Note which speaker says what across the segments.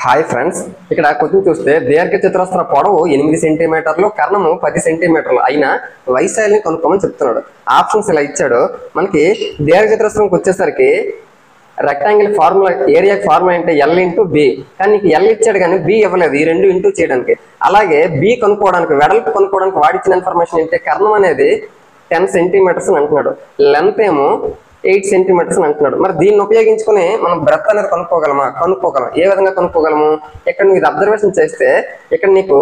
Speaker 1: Hi friends, ఇక్కడ question చూస్తే దీర్ఘ చతురస్ర పొడవు 8 సెంటీమీటర్లు, కర్ణము 10 సెంటీమీటర్లు అయిన వైశాల్యం కనుక్కోమని చెప్తున్నాడు. ఆప్షన్స్ ఇలా ఇచ్చాడు. మనకి దీర్ఘ చతురస్రంకి వచ్చేసరికి రెక్టాంగిల్ ఫార్ములా, ఏరియా ఫార్ములా అంటే ఎల్ ఇంటూ బి, కానీ నీకు ఎల్ ఇచ్చాడు కానీ బి ఇవ్వలేదు. ఈ రెండు ఇంటూ చేయడానికి. అలాగే బి కనుక్కోవడానికి, వెడల్పు కనుక్కోవడానికి వాడిచ్చిన ఇన్ఫర్మేషన్ ఏంటి, కర్ణం అనేది 10 సెంటీమీటర్స్ అని అంటున్నాడు, లెంత్ ఏమో 8 సెంటీమీటర్స్ అని అంటున్నాడు. మరి దీన్ని ఉపయోగించుకుని మనం బ్రెత్ అనేది కనుక్కోగలం. ఏ విధంగా కనుక్కోగలము? ఇక్కడ నువ్వు ఇది అబ్జర్వేషన్ చేస్తే ఇక్కడ నీకు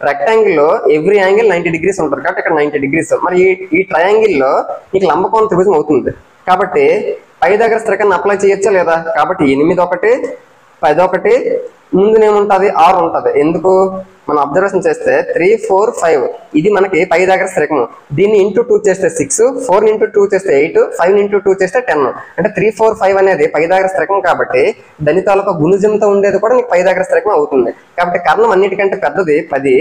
Speaker 1: రెక్టాంగిల్ లో ఎవ్రీ యాంగిల్ 90 డిగ్రీస్ ఉంటుంది కాబట్టి ఇక్కడ 90 డిగ్రీస్. మరి ఈ ట్రయాంగిల్ లో నీకు లంబకోణ త్రిభుజం అవుతుంది కాబట్టి పైథాగరస్ అప్లై చేయొచ్చా లేదా? కాబట్టి 8 ఒకటి 10 ఒకటి ముందునేముంటది 6 ఉంటది. ఎందుకు? మనం అబ్జర్వేషన్ చేస్తే 3 4 5 ఇది మనకి పైథాగరస్ రేఖము. దీన్ని ఇంటూ 2 చేస్తే 6, 4 ఇంటూ 2 చేస్తే 8, 5 ఇంటూ 2 చేస్తే 10. అంటే 3 4 5 అనేది పైథాగరస్ రేఖం కాబట్టి దాని తాలూకా గుణిజంతో ఉండేది కూడా నీకు పైథాగరస్ రేఖం అవుతుంది. కాబట్టి కర్ణం అన్నిటికంటే పెద్దది 10,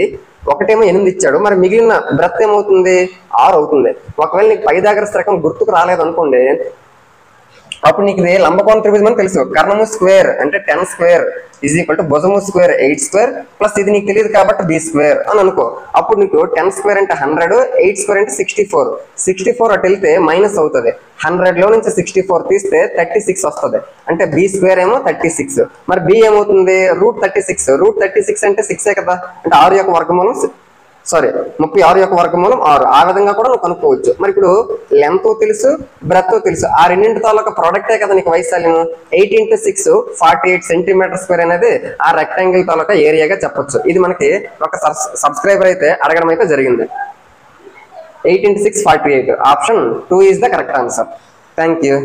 Speaker 1: ఒకటేమో 8 ఇచ్చాడు. మరి మిగిలిన బ్రెత్ ఏమవుతుంది? 6 అవుతుంది. ఒకవేళ నీకు పైథాగరస్ రేఖం గుర్తుకు రాలేదు అనుకోండి, అప్పుడు నీకు ఇది లంబకోణ త్రిభుజం అని తెలుసు. కర్ణము స్క్వేర్ అంటే 10 స్క్వేర్ ఈజ్ ఈక్వల్ టు భుజము స్క్వేర్ 8 స్క్వేర్ ప్లస్ ఇది నీకు తెలియదు కాబట్టి బి స్క్వేర్ అని అనుకో. అప్పుడు నీకు 10 స్క్వేర్ అంటే 100, 8 స్క్వేర్ అంటే 64 అటు వెళ్తే మైనస్ అవుతుంది. 100 లో నుంచి 64 తీస్తే 36 వస్తుంది. అంటే బి స్క్వేర్ ఏమో 36. మరి బి ఏమవుతుంది? √36 అంటే 6 కదా. అంటే 6 యొక్క వర్గమూలం 36 యొక్క వర్గమూలం 6. ఆ విధంగా కూడా నువ్వు కనుక్కోవచ్చు. మరి ఇప్పుడు లెంత్ తెలుసు, బ్రెత్ తెలుసు. ఆ రెండింటి తాలూకా ప్రోడక్టే కదా నీకు వైశాల్యం. 8 into 6 48 సెంటీమీటర్ స్క్వేర్ అనేది ఆ రెక్టాంగిల్ తాలూకా ఏరియాగా చెప్పొచ్చు. ఇది మనకి ఒక సబ్స్క్రైబర్ అయితే అడగడం అయితే జరిగింది. 8 into 6 48. Option 2 is the correct answer. Thank you.